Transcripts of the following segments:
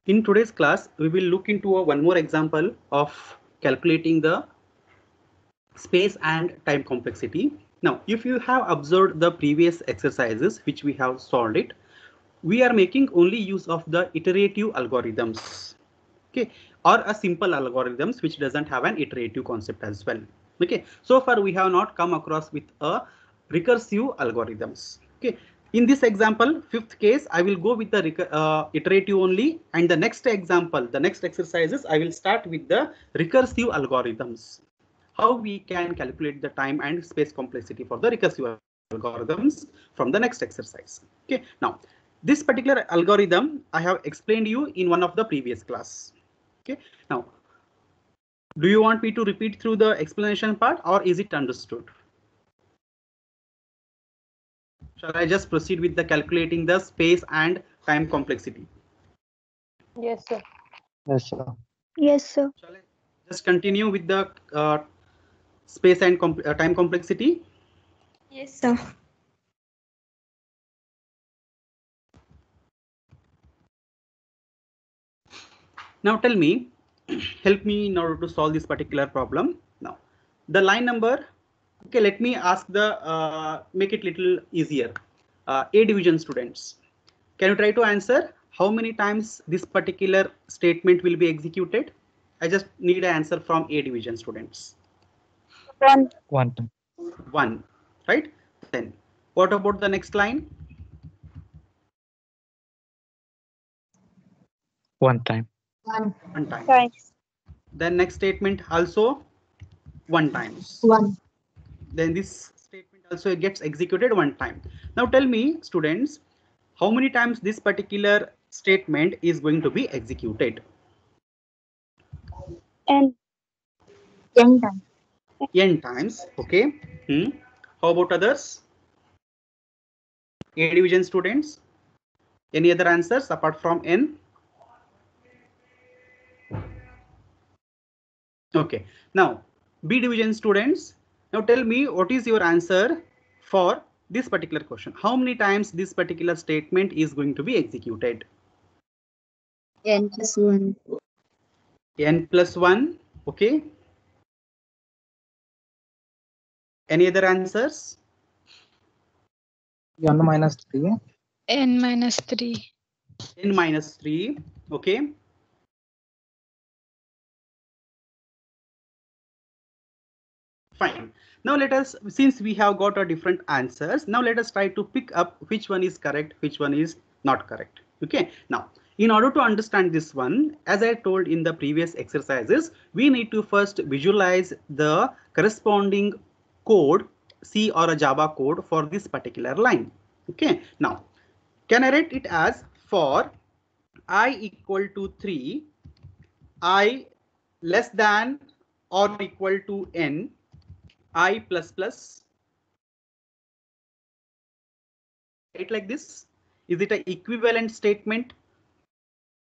In today's class, we will look into one more example of calculating the space and time complexity. Now, if you have observed the previous exercises which we have solved it, we are making only use of the iterative algorithms, okay, or a simple algorithms which doesn't have an iterative concept as well. Okay, so far we have not come across with a recursive algorithms. Okay, in this example, fifth case, I will go with the iterative only, and the next example, the next exercises, I will start with the recursive algorithms, how we can calculate the time and space complexity for the recursive algorithms from the next exercise. Okay, now this particular algorithm I have explained you in one of the previous class. Okay, now do you want me to repeat through the explanation part or is it understood? Shall I just proceed with the calculating the space and time complexity? Yes, sir. Yes, sir. Yes, sir. Shall I just continue with the space and time complexity? Yes, sir. Now tell me, help me in order to solve this particular problem. Now, the line number, okay, let me ask the, make it little easier. A division students, can you try to answer how many times this particular statement will be executed? I just need an answer from A division students. One time. One, right? Then what about the next line? One time. One time. Times. Then next statement also one times. One. Then this statement also gets executed one time. Now tell me, students, how many times this particular statement is going to be executed? And 10 times. N times. Okay. How about others? A division students? Any other answers apart from N? Okay. Now, B division students, now tell me what is your answer for this particular question. How many times this particular statement is going to be executed? N plus 1. N plus 1. Okay. Any other answers? N minus 3. N minus 3. N minus 3. Okay. Fine. Now let us, since we have got a different answers, now let us try to pick up which one is correct, which one is not correct. Okay. Now, in order to understand this one, as I told in the previous exercises, we need to first visualize the corresponding code, C or a Java code for this particular line. Okay. Now, can I write it as for I equal to 3, I less than or equal to N, I plus plus, right, like this? Is it an equivalent statement,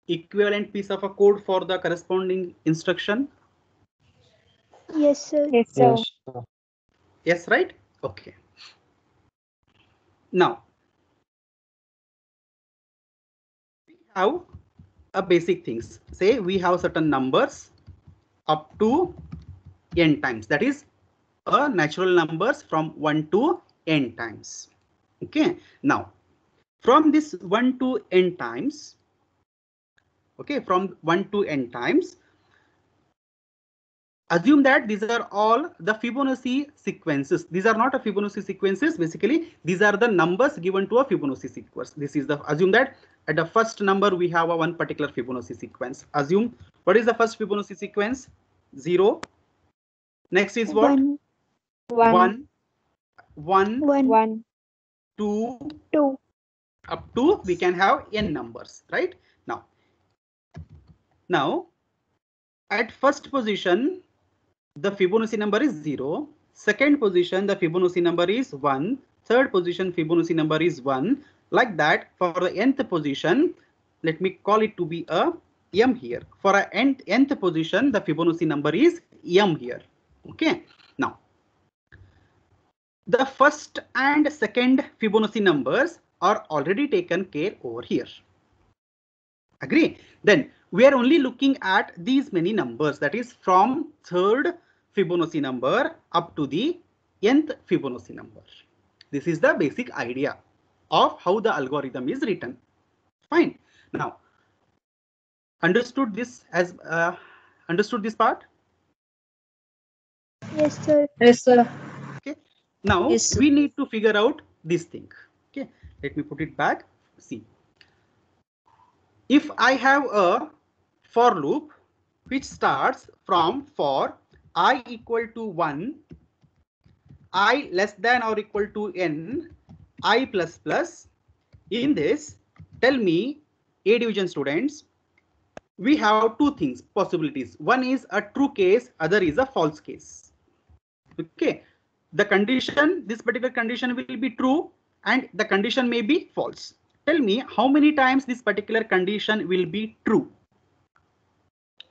equivalent piece of a code for the corresponding instruction? Yes, sir. Yes, sir. Yes, sir. Yes, right? Okay. Now, we have a basic things. Say we have certain numbers up to N times. That is a natural numbers from 1 to N times. Okay. Now, from this 1 to N times, okay, from 1 to N times, assume that these are all the Fibonacci sequences. These are not a Fibonacci sequences. Basically, these are the numbers given to a Fibonacci sequence. This is the, assume that at the first number we have a one particular Fibonacci sequence. Assume what is the first Fibonacci sequence? 0. Next is what? 1. 1, 1, 1. 1. 2, 2. up to we can have n numbers, right? Now at first position the Fibonacci number is 0. Second position the Fibonacci number is 1. Third position Fibonacci number is 1. Like that for the nth position, let me call it to be a m here. For a nth position the Fibonacci number is m here. Okay. Now the first and second Fibonacci numbers are already taken care over here. Agree? Then we are only looking at these many numbers, that is from third Fibonacci number up to the nth Fibonacci number. This is the basic idea of how the algorithm is written. Fine. Now, understood this part? Yes, sir. Yes, sir. Okay. Now Yes, sir. we need to figure out this thing. Okay. Let me put it back. See. If I have a for loop which starts from for I equal to 1, I less than or equal to n, I plus plus, in this, tell me, A division students, we have two things, possibilities. One is a true case, other is a false case. Okay. The condition, this particular condition will be true and the condition may be false. Tell me how many times this particular condition will be true.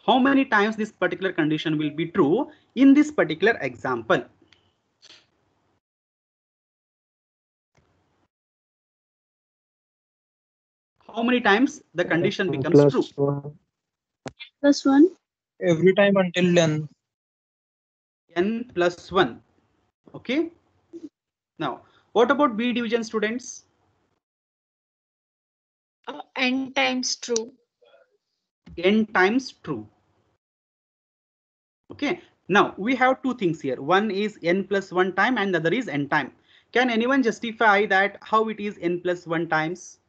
How many times this particular condition will be true in this particular example. How many times the condition becomes plus true? 1. Plus 1. Every time until n. N plus 1. Okay. Now, what about B division students? N times true. N times true. Okay. Now, we have two things here. One is n plus 1 time and the other is n time. Can anyone justify that how it is n plus 1 times?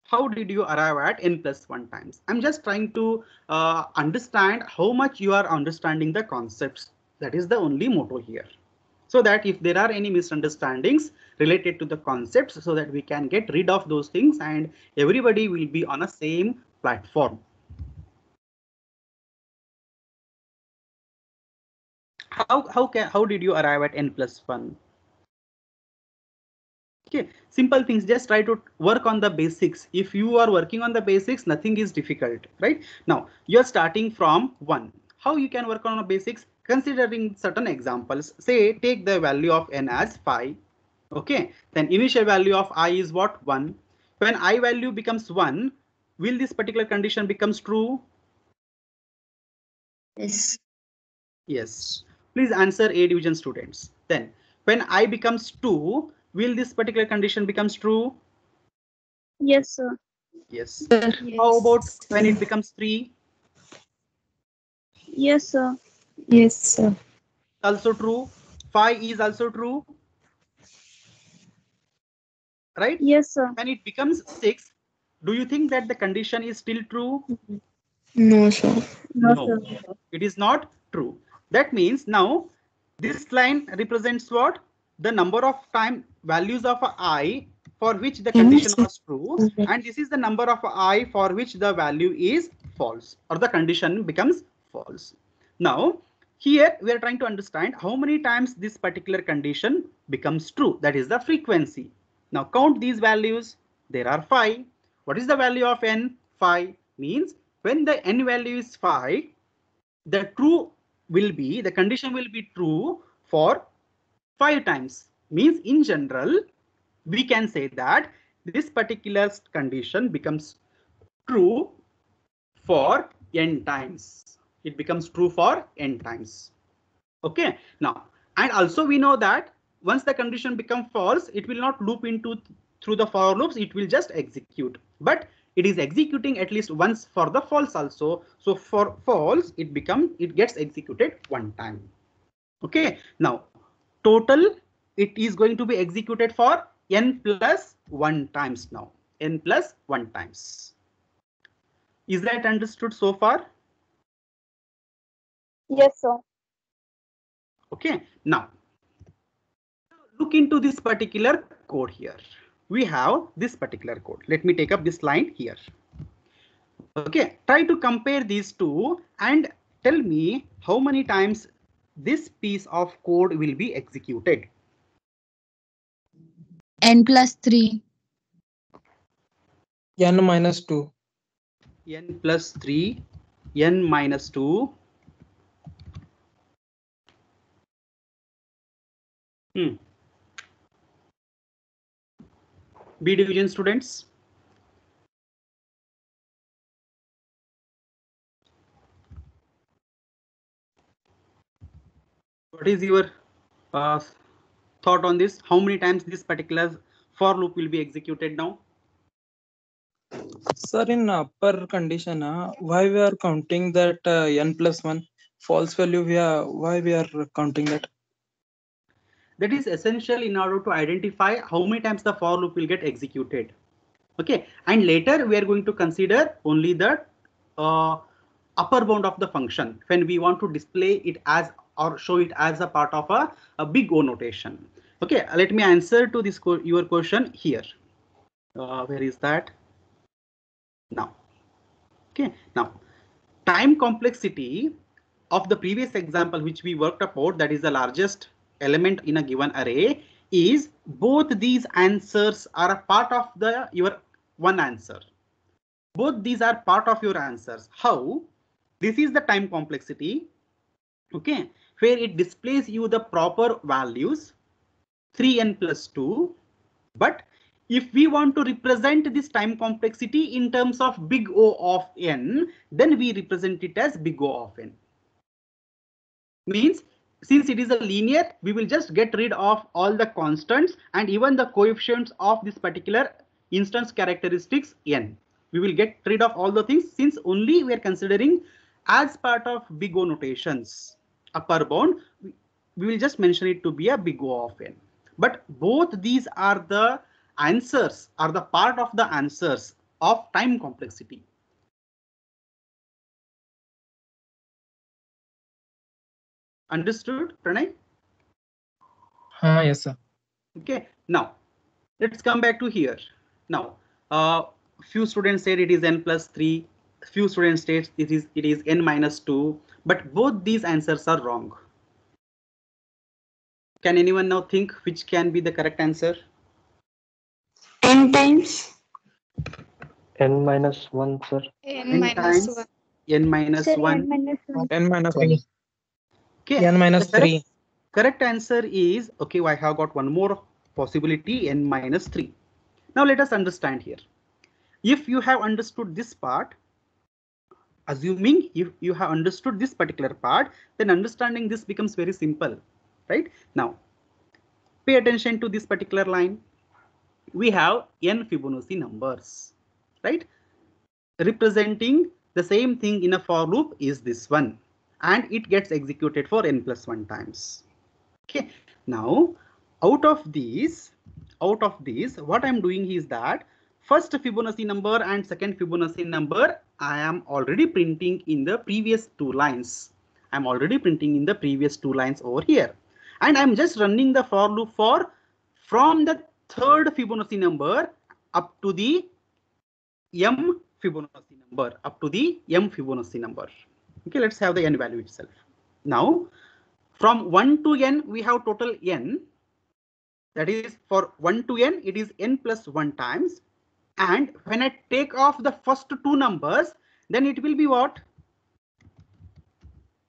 How did you arrive at n plus 1 times? I'm just trying to understand how much you are understanding the concepts. That is the only motto here. So that if there are any misunderstandings related to the concepts, so that we can get rid of those things and everybody will be on a same platform. How did you arrive at n plus 1? Okay, simple things, just try to work on the basics. If you are working on the basics, nothing is difficult, right? Now you're starting from 1. How you can work on the basics? Considering certain examples, say take the value of n as 5. Okay, then initial value of I is what? 1. When I value becomes 1, will this particular condition becomes true? Yes. Yes. Please answer A division students. Then when I becomes 2, will this particular condition becomes true? Yes, sir. Yes. Sir. How about when it becomes 3? Yes, sir. Yes, sir. Also true. 5 is also true. Right? Yes, sir. When it becomes 6, do you think that the condition is still true? No, sir. No, No, sir. it is not true. That means now this line represents what? The number of time values of I for which the condition was true, and this is the number of I for which the value is false or the condition becomes false. Now here we are trying to understand how many times this particular condition becomes true, that is the frequency. Now count these values. There are 5. What is the value of n? 5 means when the n value is 5, the condition will be true for 5 times. Means in general, we can say that this particular condition becomes true for n times. It becomes true for n times. Okay. Now, and also we know that once the condition becomes false, it will not loop into through the for loops. It will just execute. But it is executing at least once for the false also. So for false, it gets executed 1 time. Okay. Now, total it is going to be executed for n plus 1 times now. N plus 1 times. Is that understood so far? Yes, sir. Okay. Now, look into this particular code here. We have this particular code. Let me take up this line here. Okay, try to compare these two and tell me how many times this piece of code will be executed. N plus 3. N minus 2. N plus 3, n minus 2. B division students. What is your thought on this? How many times this particular for loop will be executed now? Sir, in upper condition, why we are counting that n plus 1 false value? Why we are counting that? That is essential in order to identify how many times the for loop will get executed. Okay, and later we are going to consider only the upper bound of the function when we want to display it as or show it as a part of a big O notation. Okay, let me answer to this your question here. Where is that? Now. Okay, now time complexity of the previous example which we worked about, that is the largest element in a given array, is both these answers are a part of your one answer. Both these are part of your answers. How? This is the time complexity, okay, where it displays you the proper values 3n plus 2. But if we want to represent this time complexity in terms of big O of n, then we represent it as big O of n. Means since it is a linear, we will just get rid of all the constants and even the coefficients of this particular instance characteristics n. We will get rid of all the things since only we are considering as part of big O notations. Upper bound, we will just mention it to be a big O of n. But both these are the answers, are the part of the answers of time complexity. Understood, Pranay? Yes, sir. Okay, now let's come back to here. Now, few students said it is n plus 3. Few students state it is n minus 2. But both these answers are wrong. Can anyone now think which can be the correct answer? N times. N minus 1, sir. N minus 1. N minus Sir, 1. N minus 1. n minus 1. Okay, n minus the 3. correct answer is, okay, I have got one more possibility, n minus 3. Now let us understand here. If you have understood this part, assuming if you have understood this particular part, then understanding this becomes very simple, right? Now, pay attention to this particular line. We have n Fibonacci numbers, right? Representing the same thing in a for loop is this one, and it gets executed for n plus 1 times. Okay, now out of these, what I'm doing is that first Fibonacci number and second Fibonacci number I am already printing in the previous two lines. I'm already printing in the previous two lines over here, and I'm just running the for loop from the third Fibonacci number up to the m Fibonacci number, Okay, let's have the n value itself. Now, from 1 to n, we have total n. That is, for 1 to n, it is n plus 1 times. And when I take off the first two numbers, then it will be what?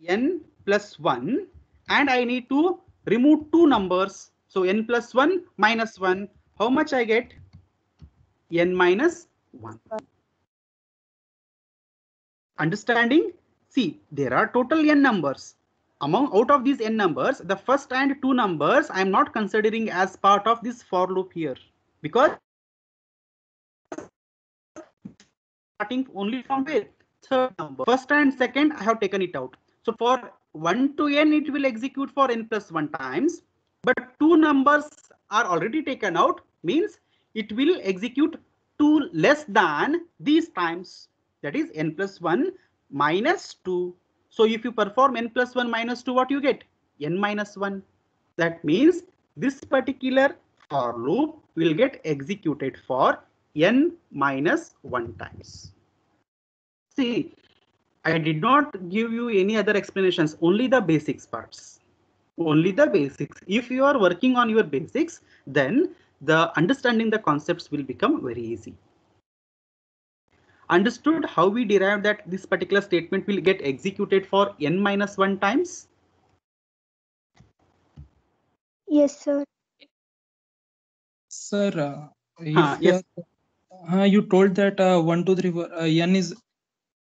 N plus 1. And I need to remove two numbers. So n plus 1 minus 1. How much I get? N minus 1. Understanding? See, there are total n numbers. Out of these n numbers, the first and two numbers I am not considering as part of this for loop here, because starting only from where? Third number. First and second I have taken it out. So for 1 to n it will execute for n plus 1 times, but two numbers are already taken out, means it will execute 2 less than these times, that is n plus 1 minus 2. So if you perform n plus 1 minus 2, what you get? N minus 1. That means this particular for loop will get executed for n minus 1 times. See, I did not give you any other explanations, only the basics parts. Only the basics. If you are working on your basics, then the understanding the concepts will become very easy. Understood how we derived that this particular statement will get executed for n minus 1 times? Yes, sir. Sir, Yes. you told that 1, 2, 3, 4, n is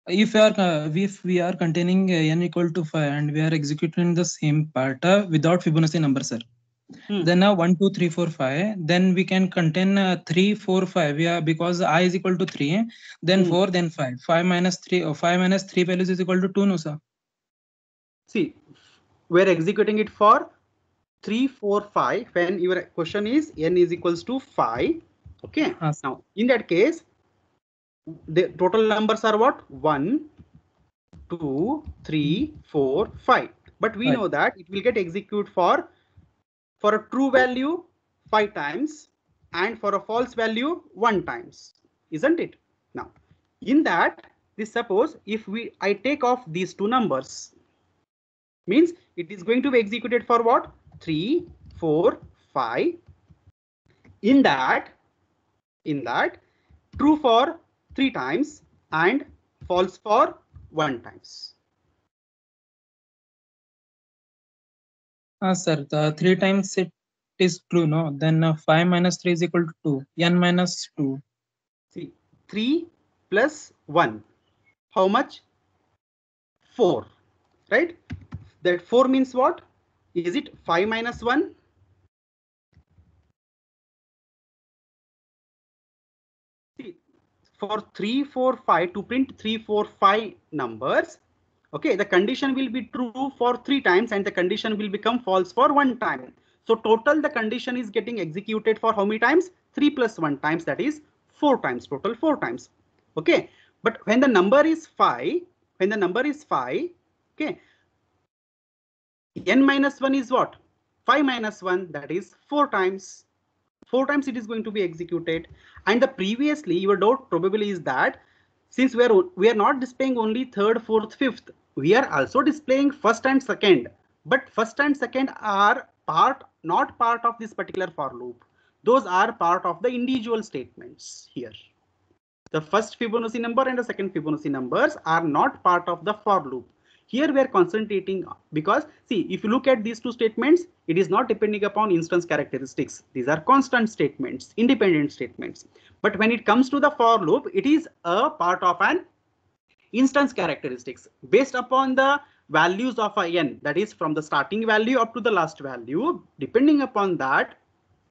If we are containing n equal to 5 and we are executing the same part without Fibonacci number, sir. Then now 1, 2, 3, 4, 5. Then we can contain 3, 4, 5. Yeah, because I is equal to 3. Then 4, then 5. 5 minus 3 or 5 minus 3 values is equal to 2, no, sir? See, we're executing it for 3, 4, 5 when your question is n is equals to 5. Okay. Now, in that case, the total numbers are what? 1, 2, 3, 4, 5. But we know that it will get executed for a true value 5 times and for a false value 1 times, isn't it? Now, in that, this suppose if I take off these two numbers, means it is going to be executed for what? 3, 4, 5. In that, true for 3 times and false for 1 times. Sir, the 3 times it is true, no? Then 5 minus 3 is equal to 2. N minus 2. See, 3 plus 1. How much? 4, right? That 4 means what? Is it 5 minus 1? See, for 3, 4, 5, to print 3, 4, 5 numbers, okay, the condition will be true for 3 times and the condition will become false for 1 time. So total the condition is getting executed for how many times? 3 plus 1 times, that is 4 times, total 4 times. Okay, but when the number is 5, okay, n minus 1 is what? 5 minus 1, that is 4 times. 4 times it is going to be executed. And the previously your doubt probably is that since we are not displaying only third, fourth, fifth, we are also displaying first and second. But first and second are not part of this particular for loop. Those are part of the individual statements here. The first Fibonacci number and the second Fibonacci numbers are not part of the for loop. Here we are concentrating because see, if you look at these two statements, it is not depending upon instance characteristics. These are constant statements, independent statements. But when it comes to the for loop, it is a part of an instance characteristics based upon the values of a n, that is from the starting value up to the last value. Depending upon that,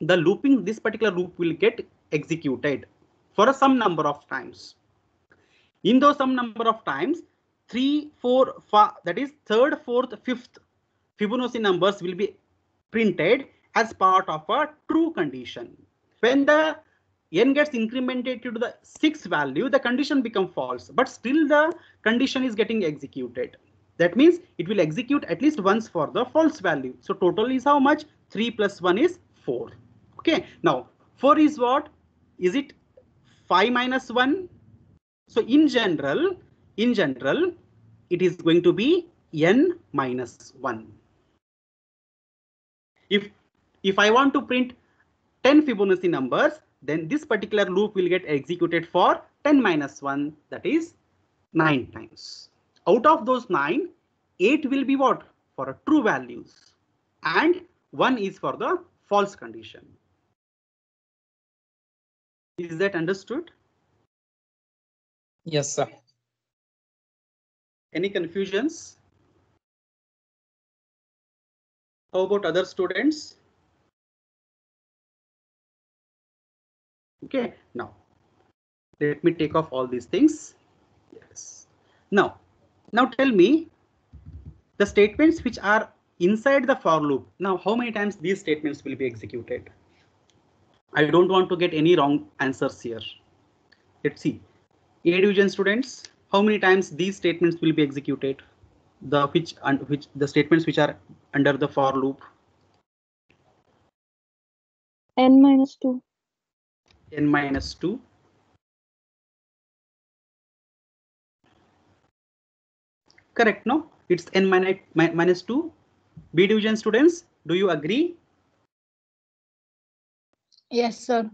the looping, this particular loop will get executed for some number of times. In those some number of times, 3, 4, 5, that is third, fourth, fifth Fibonacci numbers will be printed as part of a true condition. When the n gets incremented to the 6th value, the condition becomes false, but still the condition is getting executed. That means it will execute at least once for the false value. So total is how much? 3 plus 1 is 4. Okay, now 4 is what? Is it 5 minus 1? So in general, it is going to be n minus 1. If I want to print 10 Fibonacci numbers, then this particular loop will get executed for 10 minus 1, that is 9 times. Out of those 9, 8 will be what? For a true values and 1 is for the false condition. Is that understood? Yes, sir. Any confusions? How about other students? Okay, now let me take off all these things. Yes. Now tell me the statements which are inside the for loop. Now, how many times these statements will be executed? I don't want to get any wrong answers here. Let's see. A division students, how many times these statements will be executed? The statements which are under the for loop. n minus 2. N minus 2. Correct, no? It's n minus 2. B division students, do you agree? Yes, sir.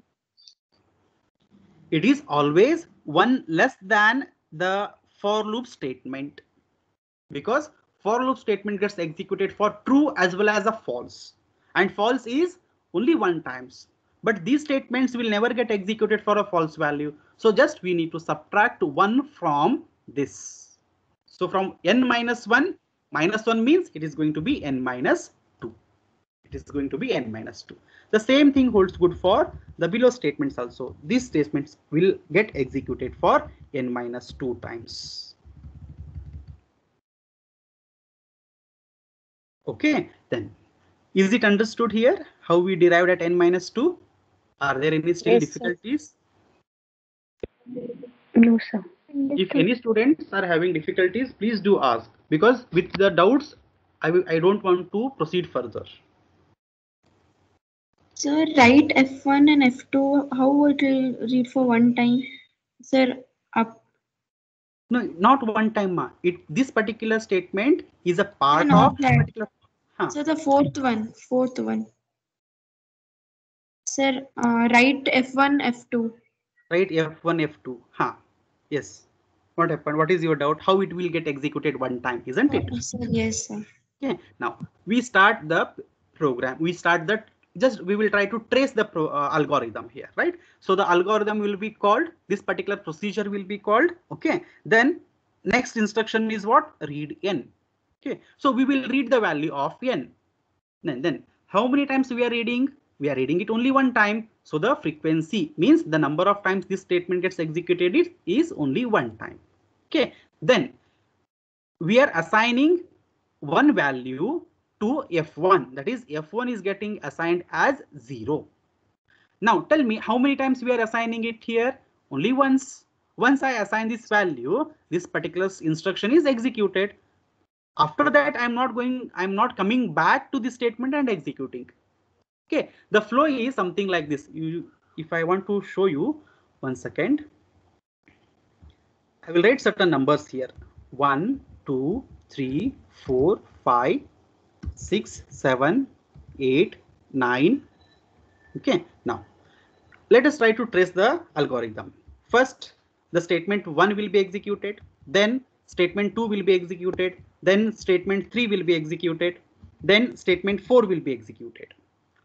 It is always one less than the for loop statement, because for loop statement gets executed for true as well as a false, and false is only 1 times. But these statements will never get executed for a false value. So just we need to subtract 1 from this. So from n minus 1 means it is going to be n minus 2. It is going to be n minus 2. The same thing holds good for the below statements also. These statements will get executed for n minus 2 times. Okay, then is it understood here how we derived at n minus 2? Are there any still Yes, sir. difficulties? No, sir. If any students are having difficulties, please do ask, because with the doubts, I don't want to proceed further. Sir, write F1 and F2. How it will read for one time? Sir, up. No, not one time, ma. This particular statement is a part not of that. particular. Huh. So the fourth one. Sir, write F1, F2. Right, F1, F2. Huh. Yes. What happened? What is your doubt? How it will get executed one time, isn't it? Sir, yes, sir. Okay. Now we start the program. We start that. Just we will try to trace the algorithm here, right? So the algorithm will be called, this particular procedure will be called. Okay. Then next instruction is what? Read n. Okay. So we will read the value of n. Then how many times we are reading? We are reading it only one time. So the frequency means the number of times this statement gets executed is only one time. Okay. Then we are assigning one value to F1. That is, F1 is getting assigned as 0. Now tell me how many times we are assigning it here? Only once. Once I assign this value, this particular instruction is executed. After that, I'm not coming back to the statement and executing. Okay, the flow is something like this. If I want to show you, 1 second, I will write certain numbers here. 1, 2, 3, 4, 5, 6, 7, 8, 9. Okay, now let us try to trace the algorithm. First, the statement 1 will be executed, then statement 2 will be executed, then statement 3 will be executed, then statement 4 will be executed.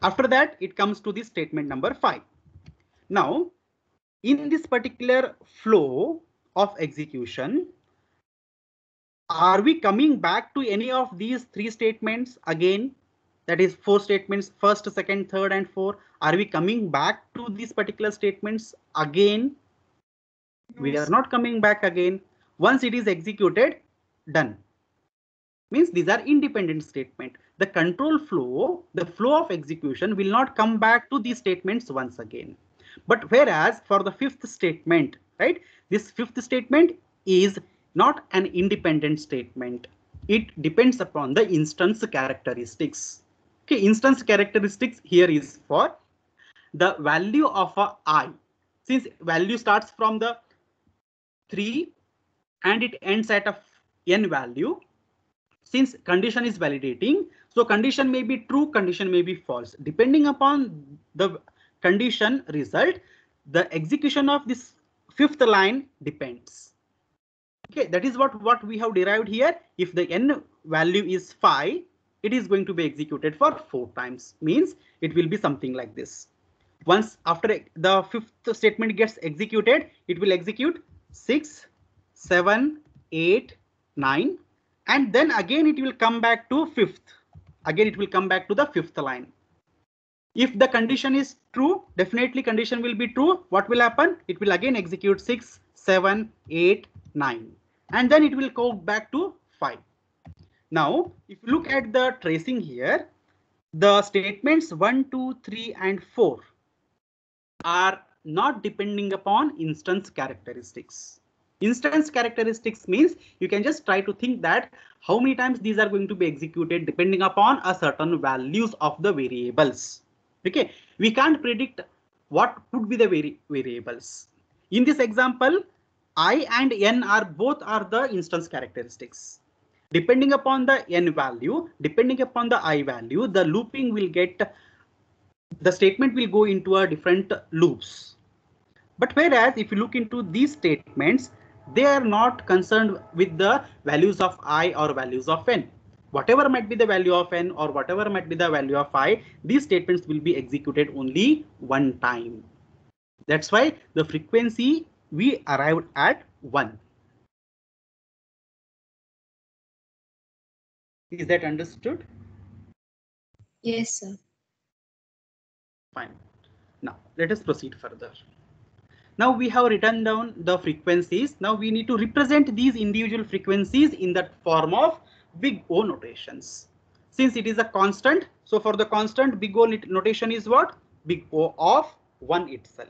After that, it comes to the statement number 5. Now, in this particular flow of execution, are we coming back to any of these 3 statements again? That is 4 statements, first, second, third, and 4. Are we coming back to these particular statements again? We are not coming back again. Once it is executed, done. Means these are independent statements. The control flow, the flow of execution will not come back to these statements once again. But whereas for the 5th statement, right, this 5th statement is not an independent statement. It depends upon the instance characteristics. Okay, instance characteristics here is for the value of a I. Since value starts from the 3 and it ends at a n value, since condition is validating, so condition may be true, condition may be false. Depending upon the condition result, the execution of this 5th line depends. Okay, that is what we have derived here. If the n value is 5, it is going to be executed for 4 times. Means it will be something like this. Once after the 5th statement gets executed, it will execute 6, 7, 8, 9. And then again it will come back to 5th. Again it will come back to the 5th line. If the condition is true, definitely condition will be true. What will happen? It will again execute 6, 7, 8, 9. And then it will go back to 5. Now, if you look at the tracing here, the statements 1, 2, 3, and 4 are not depending upon instance characteristics. Instance characteristics means you can just try to think that how many times these are going to be executed depending upon a certain values of the variables. Okay, we can't predict what could be the variables. In this example, I and n are both the instance characteristics. Depending upon the n value, depending upon the I value, the looping will get, the statement will go into a different loops. But whereas if you look into these statements, they are not concerned with the values of I or values of n. Whatever might be the value of n or whatever might be the value of I, these statements will be executed only one time. That's why the frequency we arrived at 1. Is that understood? Yes, sir. Fine. Now let us proceed further. Now we have written down the frequencies. Now we need to represent these individual frequencies in the form of big O notations. Since it is a constant, so for the constant, big O notation is what? Big O of 1 itself.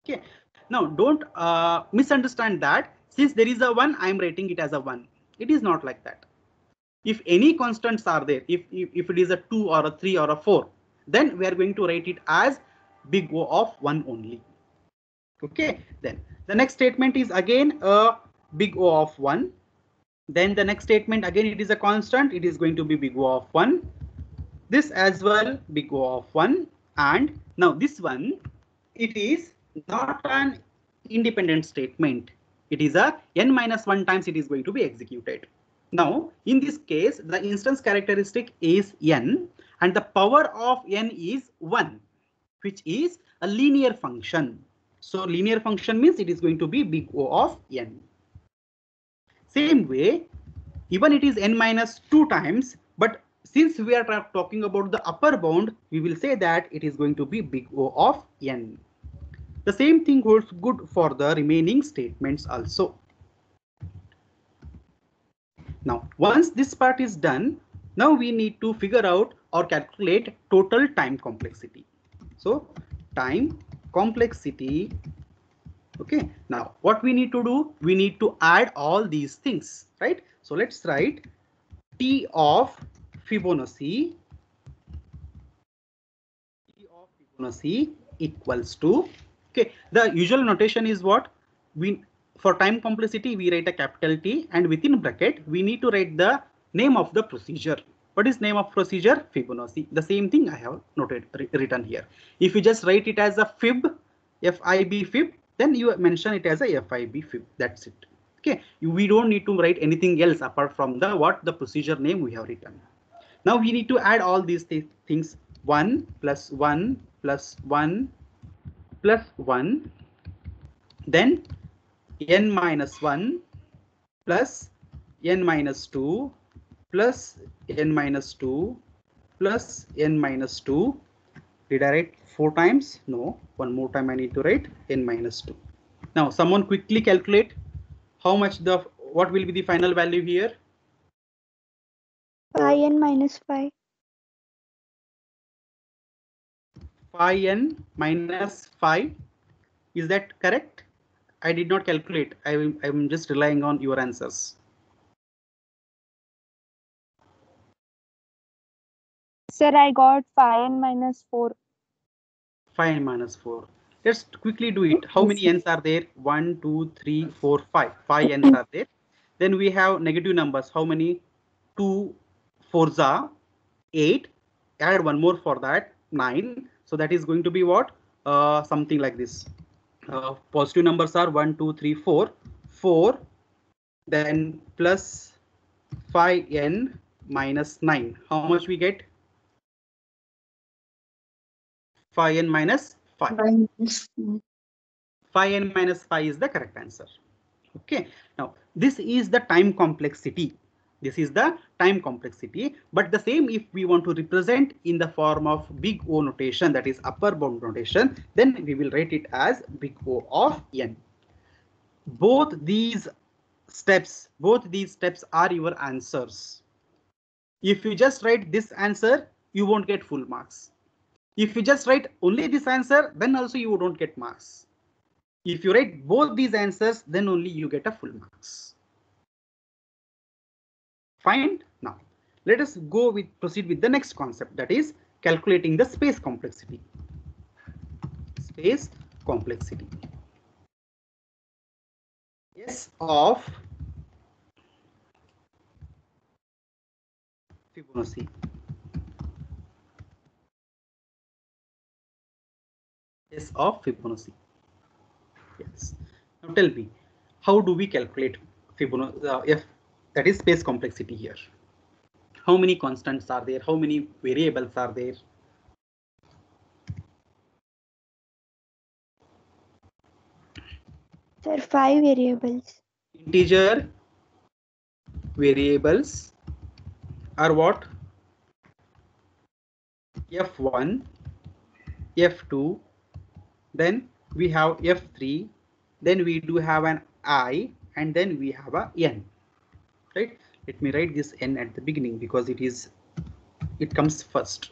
Okay. Now don't misunderstand that. Since there is a 1, I am writing it as a 1. It is not like that. If any constants are there, if it is a 2 or a 3 or a 4, then we are going to write it as big O of 1 only. Okay, then the next statement is again a big O of 1. Then the next statement, again it is a constant, it is going to be big O of 1. This as well, big O of 1. And now this one, it is not an independent statement. It is a n minus 1 times it is going to be executed. Now in this case, the instance characteristic is n and the power of n is 1, which is a linear function. So linear function means it is going to be big O of n. Same way, even it is n minus 2 times, but since we are talking about the upper bound, we will say that it is going to be big O of n. The same thing holds good for the remaining statements also. Now, once this part is done, now we need to figure out or calculate total time complexity. So time complexity. Okay, now what we need to do, we need to add all these things, right? So let's write T of Fibonacci equals to, okay, the usual notation is what? We, for time complexity, we write a capital T and within bracket, we need to write the name of the procedure. What is name of procedure? Fibonacci. The same thing I have noted, written here. If you just write it as a fib, FIB fib, then you mention it as a FIB fib. That's it. Okay, we don't need to write anything else apart from the what the procedure name we have written. Now we need to add all these things. 1 plus 1 plus 1 plus 1, then n minus 1 plus n minus 2 plus n minus 2 plus n minus 2. Did I write 4 times? No, one more time I need to write n minus 2. Now someone quickly calculate how much what will be the final value here? Pi n minus 5. Phi n minus 5. Is that correct? I did not calculate. I'm just relying on your answers. Sir, I got pi n minus 4. Phi n minus 4. Let's quickly do it. How many n's are there? 1, 2, 3, 4, 5. 5 n's are there. Then we have negative numbers. How many? 2 4s are 8. Add one more for that, 9. So that is going to be what? Something like this. Positive numbers are 1, 2, 3, 4. 4. Then plus 5n minus 9. How much we get? 5n minus 5. 5n minus 5 is the correct answer. Okay, now this is the time complexity. This is the time complexity, but the same if we want to represent in the form of big O notation, that is upper bound notation, then we will write it as big O of n. Both these steps are your answers. If you just write this answer, you won't get full marks. If you just write only this answer, then also you don't get marks. If you write both these answers, then only you get a full marks. Fine. Now let us proceed with the next concept, that is calculating the space complexity. Space complexity. S of Fibonacci. S of Fibonacci. Yes. Now tell me, how do we calculate Fibonacci? That is space complexity here. How many constants are there? How many variables are there? Sir, 5 variables. Integer variables are what? F1, F2, then we have F3, then we do have an I, and then we have a N, right? Let me write this N at the beginning because it comes first,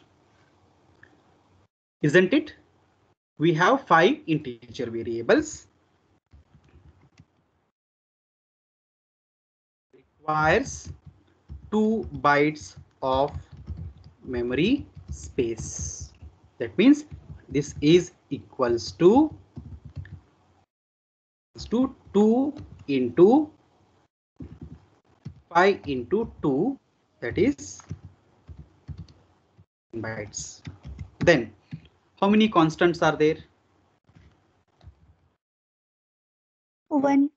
isn't it? We have 5 integer variables. Requires 2 bytes of memory space. That means this is equals to 2 into 5 into 2, that is bytes. Then how many constants are there? 1.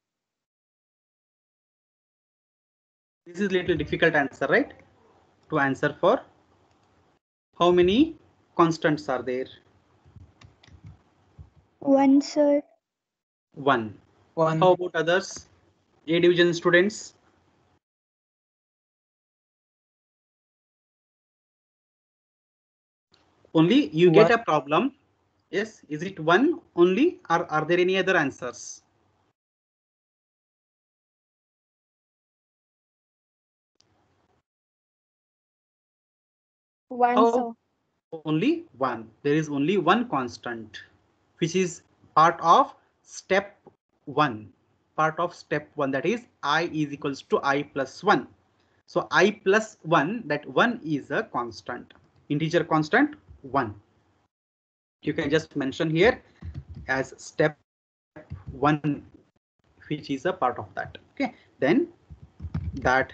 This is little difficult answer, right? To answer for how many constants are there? 1, sir. 1. 1. How about others? A division students? Only you get a problem. Yes, is it 1 only, or are there any other answers? One, How? sir. Only 1. There is only one constant, which is part of step 1. Part of step 1, that is I is equals to I plus 1. So I plus 1, that 1 is a constant, integer constant 1. You can just mention here as step 1, which is a part of that. Okay, then that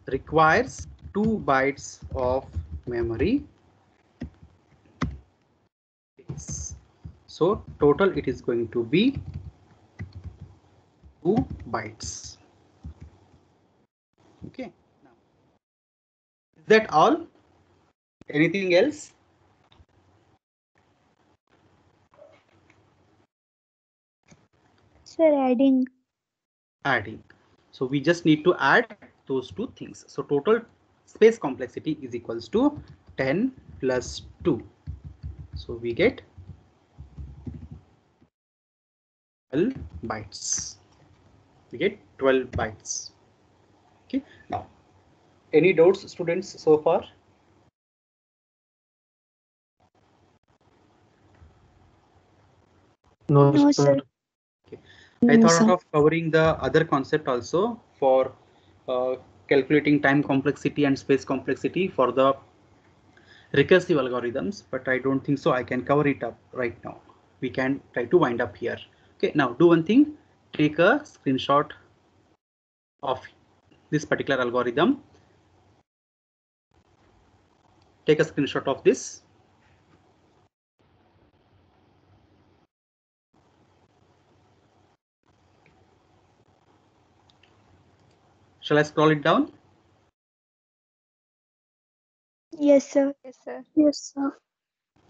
requires 2 bytes of memory. So total it is going to be 2 bytes. Okay, now is that all? Anything else? Sir, adding. Adding. So we just need to add those two things. So total space complexity is equals to 10 plus 2. So we get 12 bytes. We get 12 bytes. Okay, now any doubts, students, so far? No, No, sir. sir. Okay. I No, thought sir. of covering the other concept also for calculating time complexity and space complexity for the recursive algorithms, but I don't think so I can cover it up right now. We can try to wind up here. Okay, now do one thing, take a screenshot of this particular algorithm. Take a screenshot of this. Shall I scroll it down? Yes, sir. Yes, sir. Yes, sir.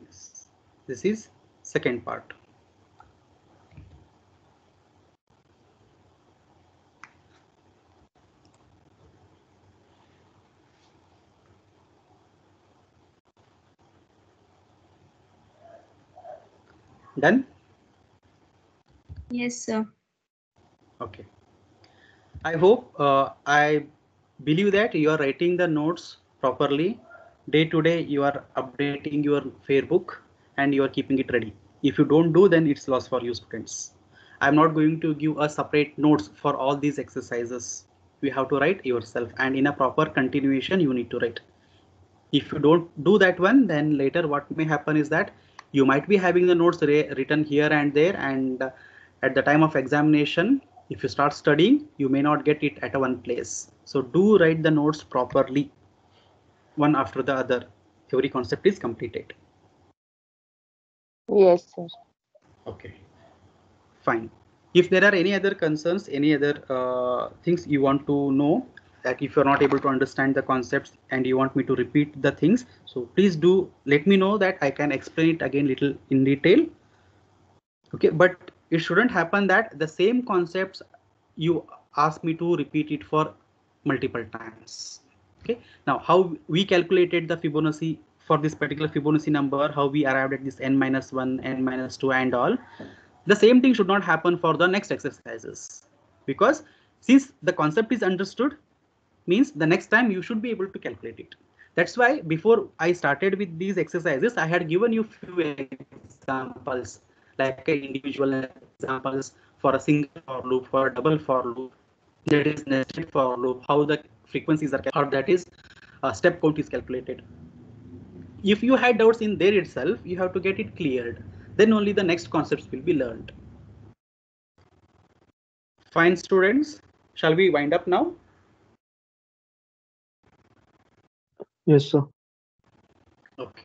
Yes. This is second part. Done? Yes, sir. Okay. I hope I believe that you are writing the notes properly. Day to day you are updating your Fairbook and you are keeping it ready. If you don't do, then it's loss for you students. I'm not going to give a separate notes for all these exercises. You have to write yourself, and in a proper continuation you need to write. If you don't do that one, then later what may happen is that you might be having the notes written here and there, and at the time of examination, if you start studying, you may not get it at one place. So do write the notes properly, one after the other. Every concept is completed. Yes, sir. Okay, fine. If there are any other concerns, any other things you want to know, that if you're not able to understand the concepts and you want me to repeat the things, so please do let me know, that I can explain it again little in detail. Okay, but it shouldn't happen that the same concepts you ask me to repeat it for multiple times. Okay, now how we calculated the Fibonacci for this particular Fibonacci number, how we arrived at this n minus 1, n minus 2 and all. The same thing should not happen for the next exercises, because since the concept is understood, means the next time you should be able to calculate it. That's why before I started with these exercises, I had given you few examples, like individual examples for a single for loop, for a double for loop, that is nested for loop, how the frequencies are, or that is step count is calculated. If you had doubts in there itself, you have to get it cleared. Then only the next concepts will be learned. Fine, students. Shall we wind up now? Yes, sir. Okay.